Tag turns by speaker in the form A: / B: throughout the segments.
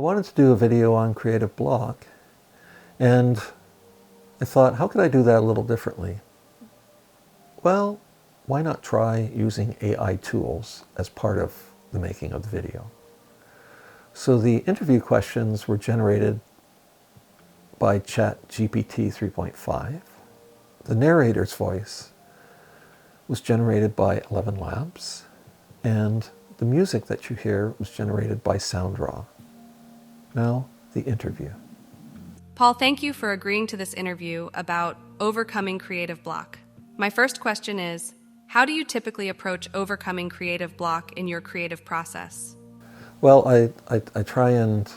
A: wanted to do a video on Creative Block, and I thought, how could I do that a little differently? Well, why not try using AI tools as part of the making of the video? So the interview questions were generated by ChatGPT 3.5. The narrator's voice was generated by ElevenLabs, and the music that you hear was generated by SoundRaw. Now, the interview.
B: Paul, thank you for agreeing to this interview about overcoming creative block. My first question is, how do you typically approach overcoming creative block in your creative process?
A: Well, I try and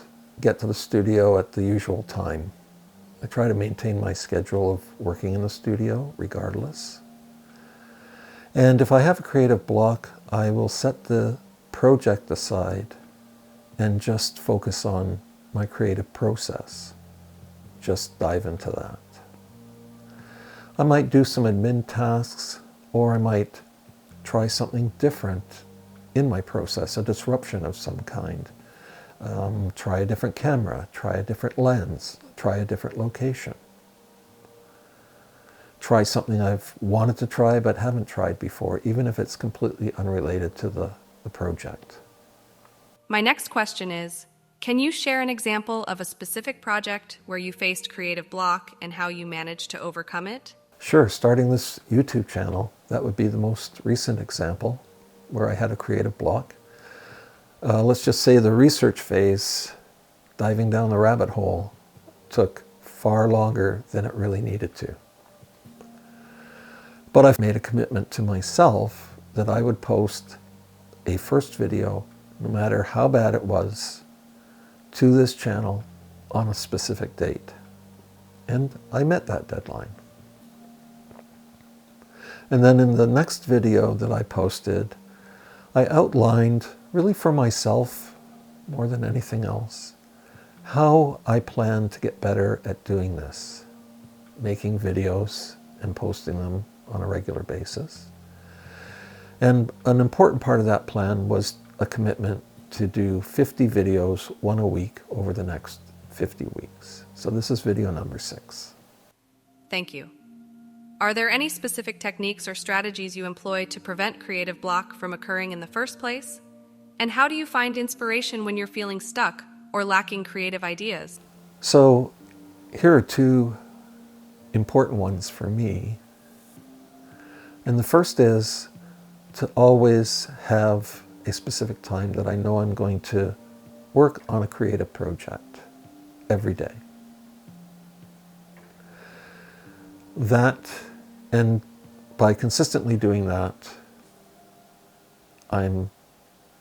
A: get to the studio at the usual time. I try to maintain my schedule of working in the studio regardless. And if I have a creative block, I will set the project aside and just focus on my creative process. Just dive into that. I might do some admin tasks, or I might try something different in my process, a disruption of some kind. Try a different camera, try a different lens, try a different location. Try something I've wanted to try but haven't tried before, even if it's completely unrelated to the project.
B: My next question is, can you share an example of a specific project where you faced creative block and how you managed to overcome it?
A: Sure, starting this YouTube channel, that would be the most recent example where I had a creative block. Let's just say the research phase, diving down the rabbit hole, took far longer than it really needed to. But I've made a commitment to myself that I would post a first video, no matter how bad it was, to this channel on a specific date. And I met that deadline. And then in the next video that I posted, I outlined, really for myself more than anything else, how I plan to get better at doing this, making videos and posting them on a regular basis. And an important part of that plan was a commitment to do 50 videos, one a week, over the next 50 weeks. So this is video number 6.
B: Thank you. Are there any specific techniques or strategies you employ to prevent creative block from occurring in the first place? And how do you find inspiration when you're feeling stuck or lacking creative ideas?
A: So here are 2 important ones for me. And the first is to always have a specific time that I know I'm going to work on a creative project every day. That, and by consistently doing that, I'm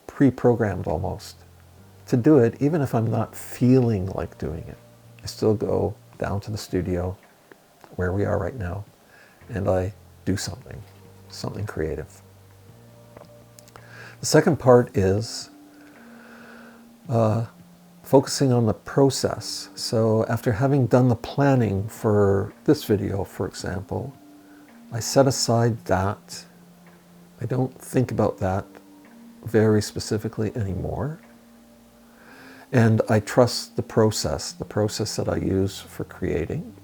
A: pre-programmed almost to do it, even if I'm not feeling like doing it. I still go down to the studio where we are right now, and I do something creative. The second part is focusing on the process. So after having done the planning for this video, for example, I set aside that. I don't think about that very specifically anymore. And I trust the process that I use for creating.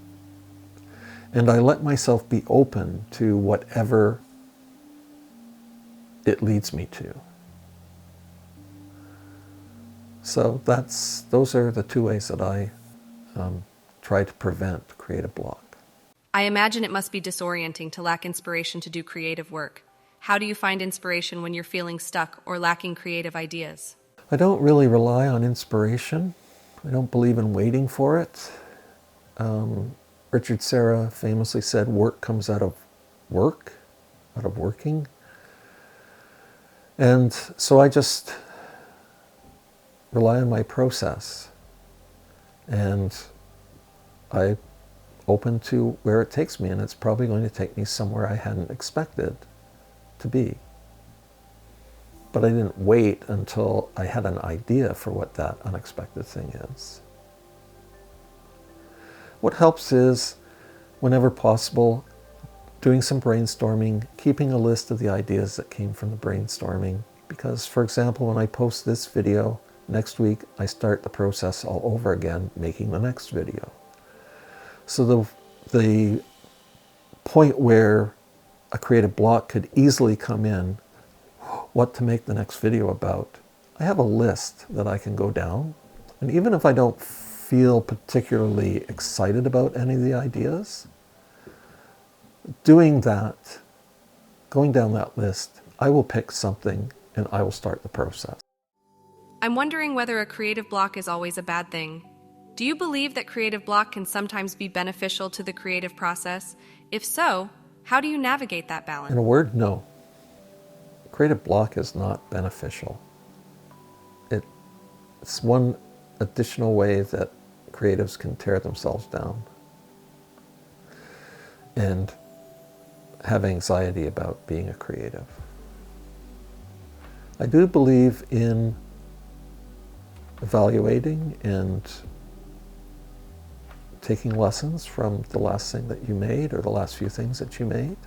A: And I let myself be open to whatever it leads me to. So those are the 2 ways that I try to prevent creative block.
B: I imagine it must be disorienting to lack inspiration to do creative work. How do you find inspiration when you're feeling stuck or lacking creative ideas?
A: I don't really rely on inspiration. I don't believe in waiting for it. Richard Serra famously said, work comes out of work, out of working. And so I just rely on my process, and I'm open to where it takes me, and it's probably going to take me somewhere I hadn't expected to be. But I didn't wait until I had an idea for what that unexpected thing is. What helps is, whenever possible, doing some brainstorming, keeping a list of the ideas that came from the brainstorming. Because, for example, when I post this video Next week, I start the process all over again, making the next video. So the point where a creative block could easily come in, what to make the next video about, I have a list that I can go down. And even if I don't feel particularly excited about any of the ideas, doing that, going down that list, I will pick something and I will start the process.
B: I'm wondering whether a creative block is always a bad thing. Do you believe that creative block can sometimes be beneficial to the creative process? If so, how do you navigate that balance?
A: In a word, no. Creative block is not beneficial. It's one additional way that creatives can tear themselves down and have anxiety about being a creative. I do believe in evaluating and taking lessons from the last thing that you made or the last few things that you made.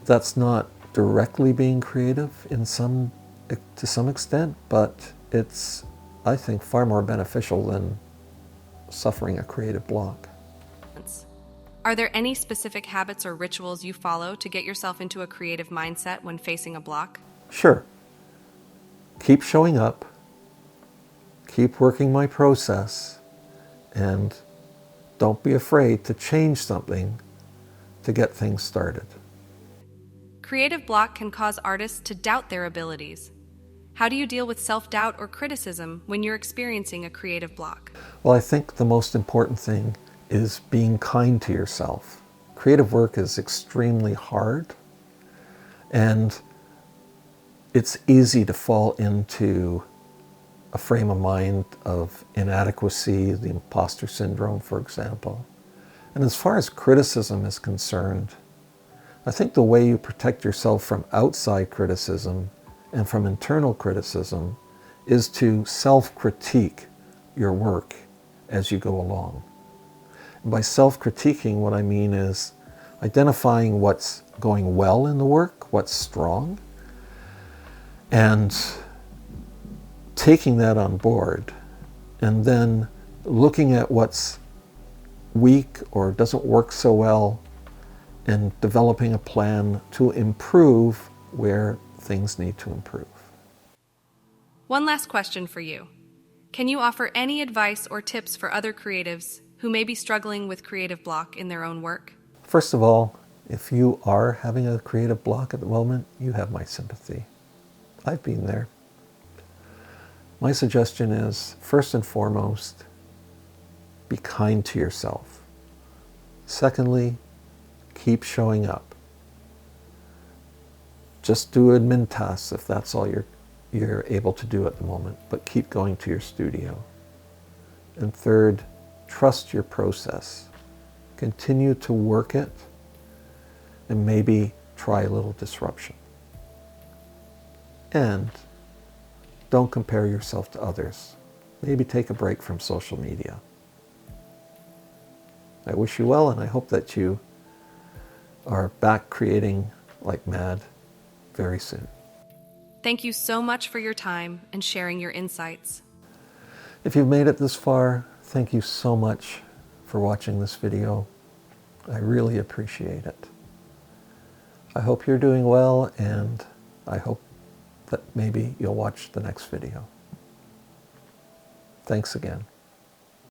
A: That's not directly being creative to some extent, but it's, I think, far more beneficial than suffering a creative block.
B: Are there any specific habits or rituals you follow to get yourself into a creative mindset when facing a block?
A: Sure. Keep showing up, keep working my process, and don't be afraid to change something to get things started.
B: Creative block can cause artists to doubt their abilities. How do you deal with self-doubt or criticism when you're experiencing a creative block?
A: Well, I think the most important thing is being kind to yourself. Creative work is extremely hard, and it's easy to fall into a frame of mind of inadequacy, the imposter syndrome, for example. And as far as criticism is concerned, I think the way you protect yourself from outside criticism and from internal criticism is to self-critique your work as you go along. And by self-critiquing, what I mean is identifying what's going well in the work, what's strong, and taking that on board, and then looking at what's weak or doesn't work so well and developing a plan to improve where things need to improve.
B: One last question for you. Can you offer any advice or tips for other creatives who may be struggling with creative block in their own work?
A: First of all, if you are having a creative block at the moment, you have my sympathy. I've been there. My suggestion is, first and foremost, be kind to yourself. Secondly, keep showing up. Just do admin tasks if that's all you're able to do at the moment, but keep going to your studio. And third, trust your process. Continue to work it and maybe try a little disruption. And don't compare yourself to others. Maybe take a break from social media. I wish you well, and I hope that you are back creating like mad very soon.
B: Thank you so much for your time and sharing your insights.
A: If you've made it this far, thank you so much for watching this video. I really appreciate it. I hope you're doing well, and I hope that maybe you'll watch the next video. Thanks again.